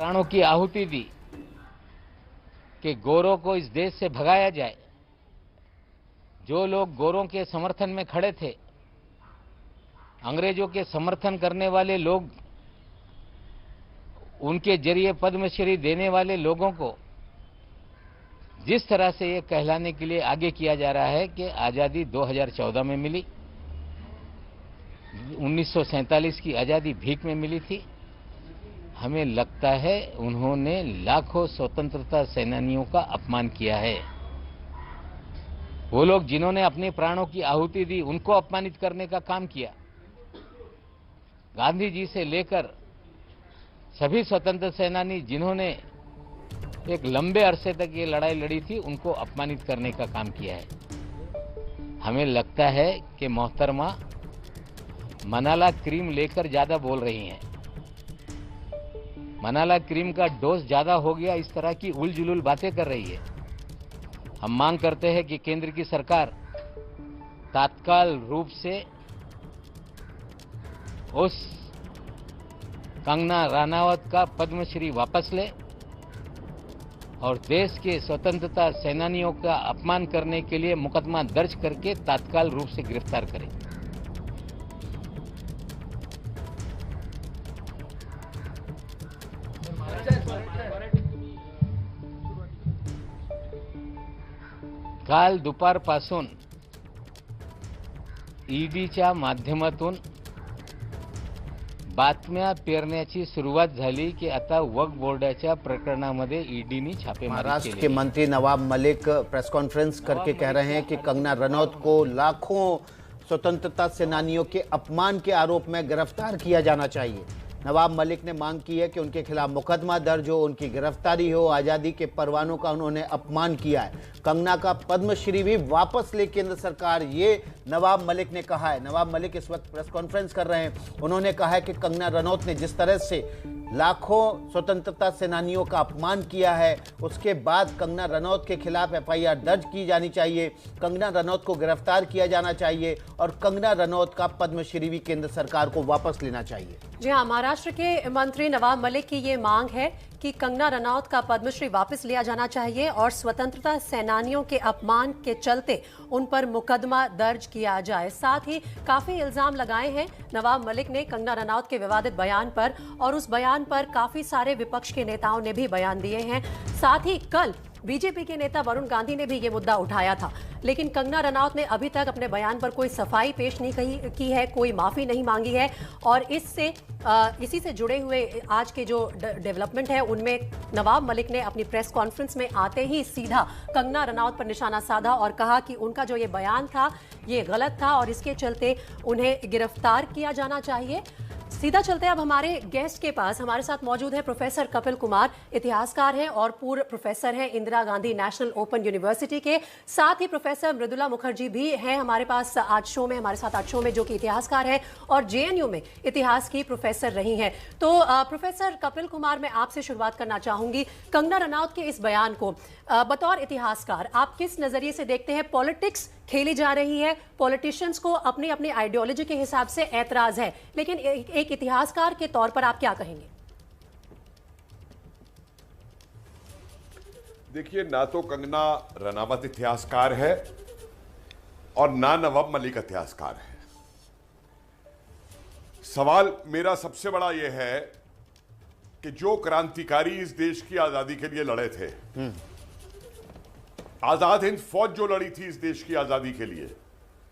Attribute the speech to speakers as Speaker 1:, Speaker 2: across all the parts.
Speaker 1: प्राणों की आहुति दी कि गोरों को इस देश से भगाया जाए। जो लोग गोरों के समर्थन में खड़े थे, अंग्रेजों के समर्थन करने वाले लोग, उनके जरिए पद्मश्री देने वाले लोगों को जिस तरह से ये कहलाने के लिए आगे किया जा रहा है कि आज़ादी 2014 में मिली, 1947 की आज़ादी भीख में मिली थी, हमें लगता है उन्होंने लाखों स्वतंत्रता सेनानियों का अपमान किया है। वो लोग जिन्होंने अपने प्राणों की आहुति दी, उनको अपमानित करने का काम किया। गांधी जी से लेकर सभी स्वतंत्र सेनानी जिन्होंने एक लंबे अरसे तक ये लड़ाई लड़ी थी, उनको अपमानित करने का काम किया है। हमें लगता है कि मोहतरमा मनाला क्रीम लेकर ज्यादा बोल रही हैं। मनाला क्रीम का डोज ज्यादा हो गया, इस तरह की उलझुल बातें कर रही है। हम मांग करते हैं कि केंद्र की सरकार तात्काल रूप से उस कंगना रनावत का पद्मश्री वापस ले और देश के स्वतंत्रता सेनानियों का अपमान करने के लिए मुकदमा दर्ज करके तात्काल रूप से गिरफ्तार करे। काल दुपारपासून ईडीच्या माध्यमातून बातम्या पेरण्याची सुरुवात झाली की आता वक्फ बोर्डाच्या प्रकरणामध्ये ईडीने छापेमारी केली।
Speaker 2: महाराष्ट्र के मंत्री नवाब मलिक प्रेस कॉन्फ्रेंस करके कह रहे हैं कि कंगना रनौत को लाखों स्वतंत्रता सेनानियों के अपमान के आरोप में गिरफ्तार किया जाना चाहिए। नवाब मलिक ने मांग की है कि उनके खिलाफ मुकदमा दर्ज हो, उनकी गिरफ्तारी हो। आज़ादी के परवानों का उन्होंने अपमान किया है। कंगना का पद्मश्री भी वापस ले केंद्र सरकार, ये नवाब मलिक ने कहा है। नवाब मलिक इस वक्त प्रेस कॉन्फ्रेंस कर रहे हैं। उन्होंने कहा है कि कंगना रनौत ने जिस तरह से लाखों स्वतंत्रता सेनानियों का अपमान किया है, उसके बाद कंगना रनौत के खिलाफ एफआईआर दर्ज की जानी चाहिए, कंगना रनौत को गिरफ्तार किया जाना चाहिए और कंगना रनौत का पद्मश्री भी केंद्र सरकार को वापस लेना चाहिए।
Speaker 3: जी हाँ, महाराष्ट्र के मंत्री नवाब मलिक की ये मांग है कि कंगना रनौत का पद्मश्री वापस लिया जाना चाहिए और स्वतंत्रता सेनानियों के अपमान के चलते उन पर मुकदमा दर्ज किया जाए। साथ ही काफी इल्जाम लगाए हैं नवाब मलिक ने कंगना रनौत के विवादित बयान पर, और उस बयान पर काफी सारे विपक्ष के नेताओं ने भी बयान दिए हैं। साथ ही कल बीजेपी के नेता वरुण गांधी ने भी ये मुद्दा उठाया था, लेकिन कंगना रनौत ने अभी तक अपने बयान पर कोई सफाई पेश नहीं की है, कोई माफी नहीं मांगी है। और इसी से जुड़े हुए आज के जो डेवलपमेंट है उनमें नवाब मलिक ने अपनी प्रेस कॉन्फ्रेंस में आते ही सीधा कंगना रनौत पर निशाना साधा और कहा कि उनका जो ये बयान था ये गलत था और इसके चलते उन्हें गिरफ्तार किया जाना चाहिए। सीधा चलते अब हमारे गेस्ट के पास। हमारे साथ मौजूद है प्रोफेसर कपिल कुमार, इतिहासकार हैं और पूर्व प्रोफेसर हैं Indira Gandhi national open university के। साथ ही प्रोफेसर मृदुला मुखर्जी भी हैं हमारे पास आज शो में, हमारे साथ आज शो में, जो कि इतिहासकार हैं और जेएनयू में इतिहास की प्रोफेसर रही हैं। तो प्रोफेसर कपिल कुमार, मैं आपसे शुरुआत करना चाहूंगी। कंगना रनौत के इस बयान को बतौर इतिहासकार आप किस नजरिए से देखते हैं? पॉलिटिक्स खेली जा रही है, पॉलिटिशियंस को अपनी अपनी आइडियोलॉजी के हिसाब से ऐतराज है, लेकिन एक इतिहासकार के तौर पर आप क्या कहेंगे?
Speaker 4: देखिए, ना तो कंगना रनावत इतिहासकार है और ना नवाब मलिक इतिहासकार है। सवाल मेरा सबसे बड़ा यह है कि जो क्रांतिकारी इस देश की आजादी के लिए लड़े थे, आजाद हिंद फौज जो लड़ी थी इस देश की आजादी के लिए,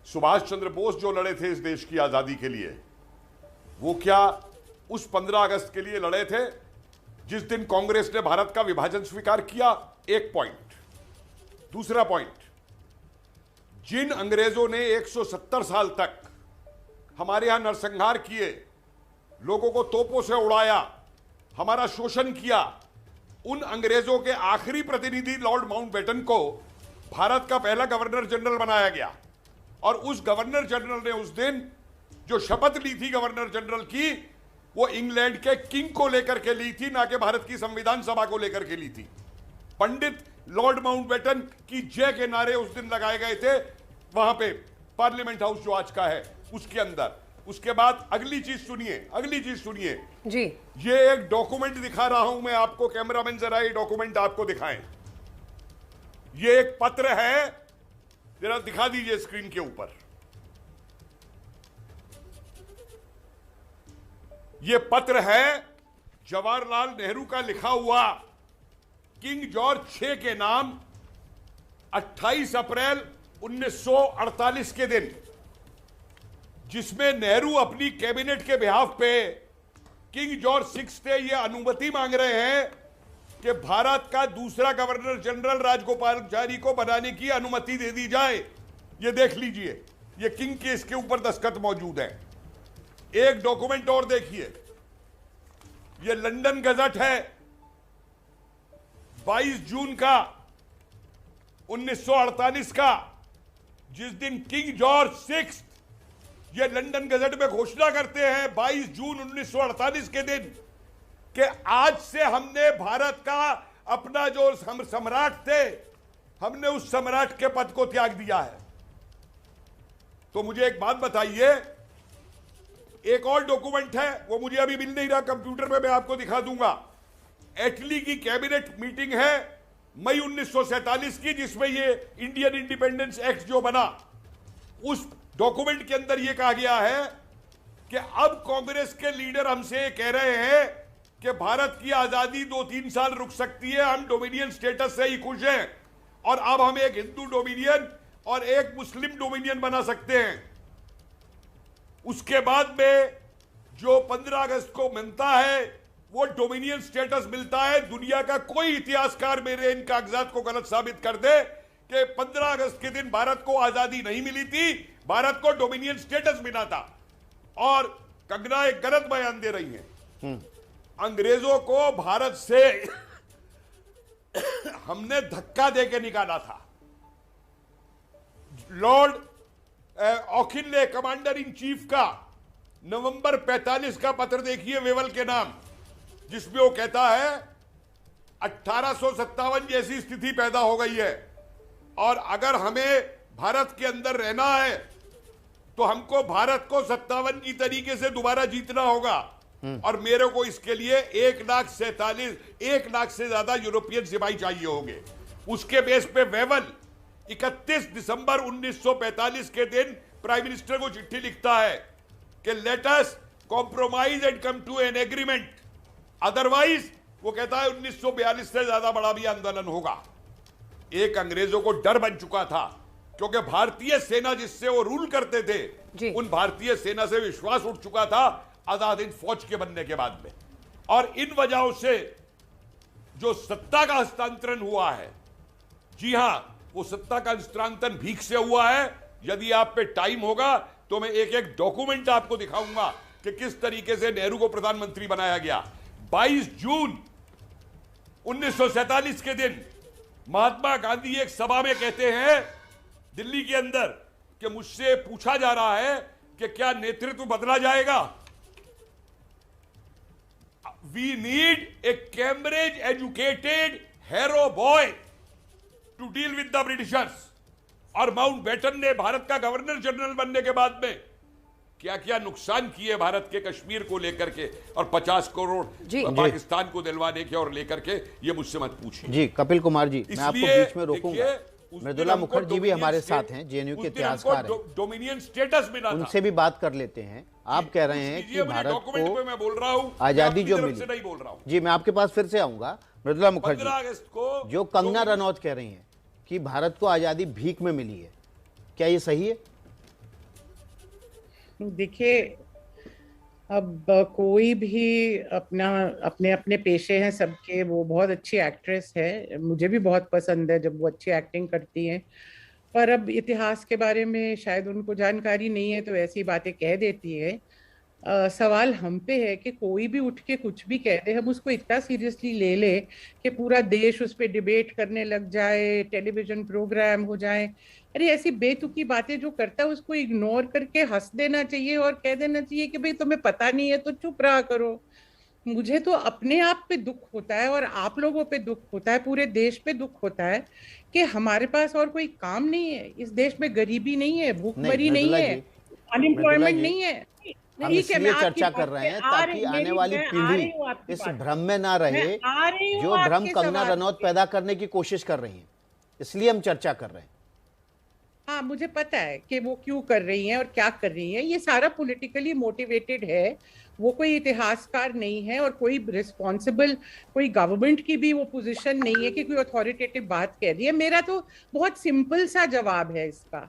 Speaker 4: सुभाष चंद्र बोस जो लड़े थे इस देश की आजादी के लिए, वो क्या उस 15 अगस्त के लिए लड़े थे जिस दिन कांग्रेस ने भारत का विभाजन स्वीकार किया? एक पॉइंट। दूसरा पॉइंट, जिन अंग्रेजों ने 170 साल तक हमारे यहां नरसंहार किए, लोगों को तोपों से उड़ाया, हमारा शोषण किया, उन अंग्रेजों के आखिरी प्रतिनिधि लॉर्ड माउंटबेटन को भारत का पहला गवर्नर जनरल बनाया गया। और उस गवर्नर जनरल ने उस दिन जो शपथ ली थी गवर्नर जनरल की, वो इंग्लैंड के किंग को लेकर के ली थी, ना कि भारत की संविधान सभा को लेकर के ली थी। पंडित लॉर्ड माउंटबेटन की जय के नारे उस दिन लगाए गए थे वहां पे पार्लियामेंट हाउस जो आज का है उसके अंदर। उसके बाद अगली चीज सुनिए
Speaker 3: जी।
Speaker 4: ये एक डॉक्यूमेंट दिखा रहा हूं मैं आपको, कैमरामैन जरा ये डॉक्यूमेंट आपको दिखाएं। ये एक पत्र है, जरा दिखा दीजिए स्क्रीन के ऊपर। ये पत्र है जवाहरलाल नेहरू का लिखा हुआ, किंग जॉर्ज 6 के नाम, 28 अप्रैल 1948 के दिन, जिसमें नेहरू अपनी कैबिनेट के बिहाफ पे किंग जॉर्ज 6 से ये अनुमति मांग रहे हैं कि भारत का दूसरा गवर्नर जनरल राजगोपालाचारी को बनाने की अनुमति दे दी जाए। ये देख लीजिए, ये किंग के इसके ऊपर दस्तखत मौजूद है। एक डॉक्यूमेंट और देखिए, ये लंदन गजट है 22 जून का 1948 का, जिस दिन किंग जॉर्ज 6 ये लंदन गजट में घोषणा करते हैं 22 जून 1948 के दिन कि आज से हमने भारत का अपना जो हम सम्राट थे, हमने उस सम्राट के पद को त्याग दिया है। तो मुझे एक बात बताइए, एक और डॉक्यूमेंट है, वो मुझे अभी मिल नहीं रहा कंप्यूटर में, मैं आपको दिखा दूंगा। एटली की कैबिनेट मीटिंग है मई 1947 की, जिसमें ये इंडियन इंडिपेंडेंस एक्ट जो बना, उस डॉक्यूमेंट के अंदर यह कहा गया है कि अब कांग्रेस के लीडर हमसे कह रहे हैं कि भारत की आजादी 2-3 साल रुक सकती है, हम डोमिनियन स्टेटस से ही खुश हैं और अब हम एक हिंदू डोमिनियन और एक मुस्लिम डोमिनियन बना सकते हैं। उसके बाद में जो 15 अगस्त को मिलता है वो डोमिनियन स्टेटस मिलता है। दुनिया का कोई इतिहासकार मेरे इन कागजात को गलत साबित कर दे कि 15 अगस्त के दिन भारत को आजादी नहीं मिली थी, भारत को डोमिनियन स्टेटस मिला था। और कंगना एक गलत बयान दे रही है। अंग्रेजों को भारत से हमने धक्का देके निकाला था। लॉर्ड ऑकिन ने, कमांडर इन चीफ का नवंबर 45 का पत्र देखिए वेवल के नाम, जिसमें वो कहता है 1857 जैसी स्थिति पैदा हो गई है और अगर हमें भारत के अंदर रहना है तो हमको भारत को 57 की तरीके से दोबारा जीतना होगा और मेरे को इसके लिए 1 लाख से ज्यादा यूरोपियन सिपाही चाहिए होंगे। उसके बेस पे वेवल 31 दिसंबर 1945 के दिन प्राइम मिनिस्टर को चिट्ठी लिखता है कि let us compromise and come to an agreement, otherwise वो कहता है 1942 से ज्यादा बड़ा भी आंदोलन होगा। एक अंग्रेजों को डर बन चुका था क्योंकि भारतीय सेना जिससे वो रूल करते थे, उन भारतीय सेना से विश्वास उठ चुका था आजाद हिंद फौज के बनने के बाद में। और इन वजहों से जो सत्ता का हस्तांतरण हुआ है, जी हां, वो सत्ता का हस्तांतरण भीख से हुआ है। यदि आप पे टाइम होगा तो मैं एक एक डॉक्यूमेंट आपको दिखाऊंगा कि किस तरीके से नेहरू को प्रधानमंत्री बनाया गया। 22 जून 1947 के दिन महात्मा गांधी एक सभा में कहते हैं दिल्ली के अंदर कि मुझसे पूछा जा रहा है कि क्या नेतृत्व बदला जाएगा। We need a Cambridge educated hero boy to deal with the Britishers. और माउंटबेटन ने भारत का गवर्नर जनरल बनने के बाद में क्या क्या नुकसान किए भारत के कश्मीर को लेकर के और 50 करोड़ पाकिस्तान को दिलवाने के और लेकर के, ये मुझसे मत पूछिए।
Speaker 2: जी कपिल कुमार जी, मैं आपको बीच में रोकूंगा। मृदुला मुखर्जी भी हमारे साथ हैं, जेएनयू के इतिहासकार हैं,
Speaker 4: डोमिनियन स्टेटस मिला था,
Speaker 2: उनसे भी बात कर लेते हैं। आप कह रहे हैं कि भारत को
Speaker 4: मैं बोल रहा हूं,
Speaker 2: आजादी जो मिली,
Speaker 4: नहीं बोल रहा हूं
Speaker 2: जी मैं आपके पास फिर से आऊंगा। मृदुला मुखर्जी,
Speaker 4: 15 अगस्त को
Speaker 2: जो कंगना रनौत कह रही हैं कि भारत को आजादी भीख में मिली है, क्या ये सही है?
Speaker 5: देखिए, अब कोई भी अपने अपने पेशे हैं सबके। वो बहुत अच्छी एक्ट्रेस है, मुझे भी बहुत पसंद है जब वो अच्छी एक्टिंग करती हैं, पर अब इतिहास के बारे में शायद उनको जानकारी नहीं है तो ऐसी बातें कह देती है। सवाल हम पे है कि कोई भी उठ के कुछ भी कह दे, हम उसको इतना सीरियसली ले ले कि पूरा देश उस पर डिबेट करने लग जाए, टेलीविजन प्रोग्राम हो जाए। अरे ऐसी बेतुकी बातें जो करता है उसको इग्नोर करके हंस देना चाहिए और कह देना चाहिए कि भाई तुम्हें पता नहीं है तो चुप रहा करो। मुझे तो अपने आप पे दुख होता है और आप लोगों पे दुख होता है, पूरे देश पे दुख होता है कि हमारे पास और कोई काम नहीं है। इस देश में गरीबी नहीं है, भूखमरी नहीं है, अनएम्प्लॉयमेंट नहीं है।
Speaker 2: हम
Speaker 5: ठीक है,
Speaker 2: इसलिए
Speaker 5: मैं आपकी
Speaker 2: चर्चा
Speaker 5: बात
Speaker 2: कर रहे
Speaker 5: पे
Speaker 2: हैं
Speaker 5: आ
Speaker 2: ताकि
Speaker 5: रही-
Speaker 2: आने
Speaker 5: मेरी-
Speaker 2: वाली
Speaker 5: मैं आ
Speaker 2: पीढ़ी
Speaker 5: रही हूँ आपकी
Speaker 2: इस
Speaker 5: बात
Speaker 2: भ्रम में ना रहे
Speaker 5: मैं आ रही हूँ
Speaker 2: जो भ्रम
Speaker 5: आपके
Speaker 2: कंगना
Speaker 5: सवाल
Speaker 2: रनौत
Speaker 5: पे।
Speaker 2: पैदा करने की कोशिश कर रही है, इसलिए हम चर्चा कर रहे हैं।
Speaker 5: हाँ, मुझे पता है कि वो क्यों कर रही हैं और क्या कर रही हैं। ये सारा पॉलिटिकली मोटिवेटेड है। वो कोई इतिहासकार नहीं है और कोई रिस्पॉन्सिबल, कोई गवर्नमेंट की भी वो पोजीशन नहीं है कि कोई अथॉरिटेटिव बात कह रही है। मेरा तो बहुत सिंपल सा जवाब है इसका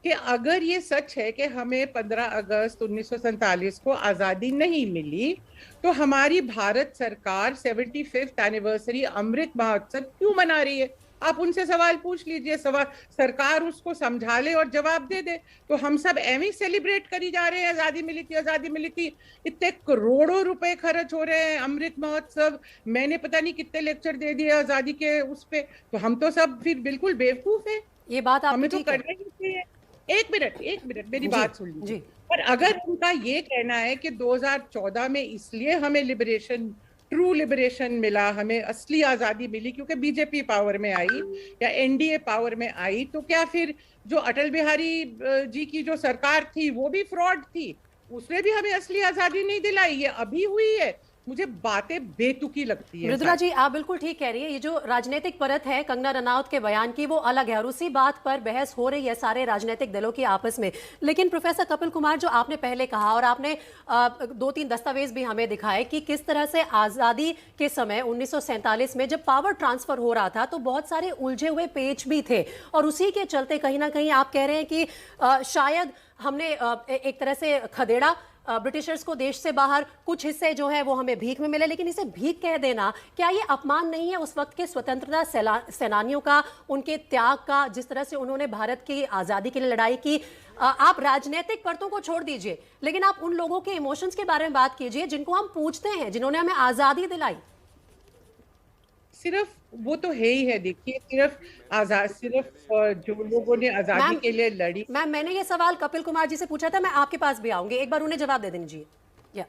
Speaker 5: कि अगर ये सच है कि हमें 15 अगस्त 1947 को आज़ादी नहीं मिली, तो हमारी भारत सरकार 75th एनिवर्सरी अमृत महोत्सव क्यों मना रही है? आप उनसे सवाल पूछ लीजिए, सवाल सरकार उसको समझा ले और जवाब दे दे। तो हम सब एवं सेलिब्रेट करी जा रहे हैं, आज़ादी मिली थी, आज़ादी मिली थी। इतने करोड़ों रुपए खर्च हो रहे हैं अमृत महोत्सव, मैंने पता नहीं कितने लेक्चर दे दिए आज़ादी के उस पे। तो हम तो सब फिर बिल्कुल बेवकूफ है।
Speaker 3: ये बात आपकी
Speaker 5: हमें तो
Speaker 3: ठीक है।
Speaker 5: करना ही चाहिए। एक मिनट मेरी
Speaker 3: जी,
Speaker 5: बात सुन लीजिए।
Speaker 3: जी।
Speaker 5: पर अगर उनका ये कहना है कि 2014 में इसलिए हमें लिबरेशन, ट्रू लिबरेशन मिला, हमें असली आजादी मिली क्योंकि बीजेपी पावर में आई या एनडीए पावर में आई, तो क्या फिर जो अटल बिहारी जी की जो सरकार थी वो भी फ्रॉड थी? उसने भी हमें असली आजादी नहीं दिलाई, ये अभी हुई है। मुझे बातें बेतुकी लगती है।
Speaker 3: मृदुला जी, आप बिल्कुल ठीक कह रही है। ये जो राजनीतिक परत है कंगना रनौत के बयान की, वो अलग है और उसी बात पर बहस हो रही है सारे राजनीतिक दलों की आपस में। लेकिन प्रोफेसर कपिल कुमार, जो आपने पहले कहा और आपने 2-3 दस्तावेज भी हमें दिखाए कि किस तरह से आज़ादी के समय 1947 में जब पावर ट्रांसफर हो रहा था तो बहुत सारे उलझे हुए पेच भी थे, और उसी के चलते कहीं ना कहीं आप कह रहे हैं कि शायद हमने एक तरह से खदेड़ा ब्रिटिशर्स को देश से बाहर, कुछ हिस्से जो है वो हमें भीख में मिले। लेकिन इसे भीख कह देना, क्या ये अपमान नहीं है उस वक्त के स्वतंत्रता सेनानियों का, उनके त्याग का, जिस तरह से उन्होंने भारत की आज़ादी के लिए लड़ाई की? आप राजनीतिक परतों को छोड़ दीजिए, लेकिन आप उन लोगों के इमोशंस के बारे में बात कीजिए जिनको हम पूछते हैं, जिन्होंने हमें आज़ादी दिलाई।
Speaker 5: सिर्फ वो तो है ही है। देखिए, सिर्फ जो लोगों ने आजादी के लिए लड़ी।
Speaker 3: मैम, मैंने ये सवाल कपिल कुमार जी से पूछा था, मैं आपके पास भी आऊंगी, एक बार उन्हें जवाब दे दीजिए। या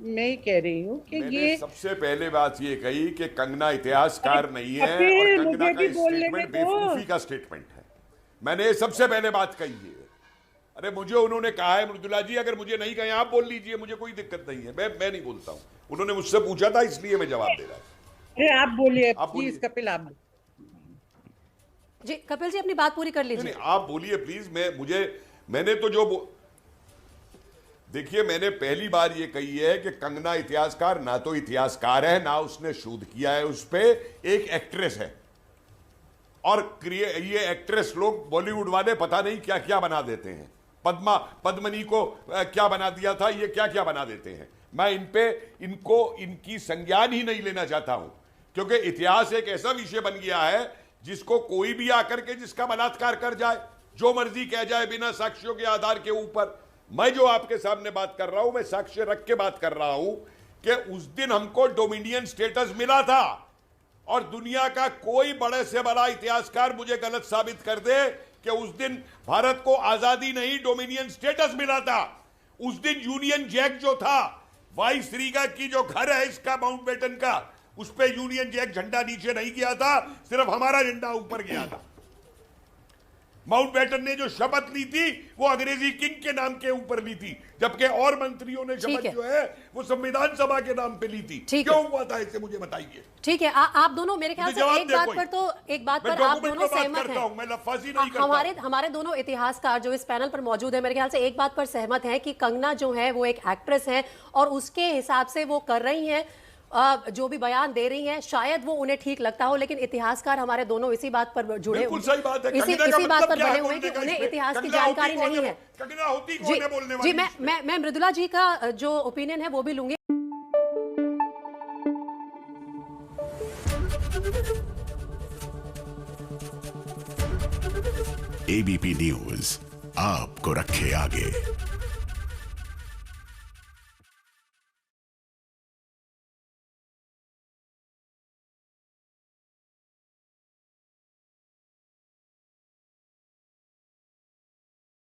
Speaker 5: मैं कह रही हूँ कि ये
Speaker 4: सबसे पहले बात ये कही कि कंगना इतिहासकार नहीं है और कंगना का स्टेटमेंट बेवकूफी का स्टेटमेंट है। मैंने सबसे पहले बात कही है। अरे मुझे उन्होंने कहा है, मृदुला जी अगर मुझे नहीं कहे आप बोल लीजिए, मुझे कोई दिक्कत नहीं है, मैं नहीं बोलता हूं। उन्होंने मुझसे पूछा था इसलिए मैं जवाब दे रहा हूं।
Speaker 5: अरे आप बोलिए प्लीज कपिल, आप
Speaker 3: जी। कपिल जी अपनी बात पूरी कर लीजिए।
Speaker 4: आप बोलिए प्लीज। मैंने तो देखिए, मैंने पहली बार ये कही है कि कंगना इतिहासकार ना तो इतिहासकार है, ना उसने शोध किया है उस पे, एक एक्ट्रेस है। और ये एक्ट्रेस लोग बॉलीवुड वाले पता नहीं क्या क्या बना देते हैं। पद्मनी को क्या बना दिया था, ये क्या क्या बना देते हैं। मैं इनकी संज्ञान ही नहीं लेना चाहता हूं, क्योंकि इतिहास एक ऐसा विषय बन गया है जिसको कोई भी आकर के जिसका बलात्कार कर जाए, जो मर्जी कह जाए बिना साक्ष्यों के आधार के ऊपर। मैं जो आपके सामने बात कर रहा हूं, मैं साक्ष्य रख के बात कर रहा हूं कि उस दिन हमको डोमिनियन स्टेटस मिला था, और दुनिया का कोई बड़े से बड़ा इतिहासकार मुझे गलत साबित कर दे कि उस दिन भारत को आजादी नहीं डोमिनियन स्टेटस मिला था। उस दिन यूनियन जैक जो था, वाइस रीगा की जो घर है इसका, माउंटबेटन का, उस पे यूनियन जैक झंडा नीचे नहीं गया था, सिर्फ हमारा झंडा ऊपर गया था। माउंटबेटन ने जो शपथ ली थी वो अंग्रेजी किंग के नाम के ऊपर ली थी, जबकि और मंत्रियों ने शपथ जो है वो संविधान सभा के नाम पे ली थी। क्यों हुआ था इसे मुझे बताइए।
Speaker 3: ठीक है, आप दोनों मेरे ख्याल से एक बात पर आप दोनों सहमत हैं।
Speaker 4: मैं लफ्ज़ी नहीं करता।
Speaker 3: हमारे दोनों इतिहासकार जो इस पैनल पर मौजूद है, मेरे ख्याल से एक बात पर सहमत है कि कंगना जो है वो एक एक्ट्रेस है और उसके हिसाब से वो कर रही हैं, जो भी बयान दे रही हैं, शायद वो उन्हें ठीक लगता हो, लेकिन इतिहासकार हमारे दोनों इसी बात पर जुड़े,
Speaker 4: बिल्कुल सही बात है।
Speaker 3: इसी बात पर बने हुए हैं कि उन्हें इतिहास की जानकारी नहीं है। जी, मैं मृदुला जी का जो ओपिनियन है वो भी लूंगी।
Speaker 6: एबीपी न्यूज आपको रखे आगे।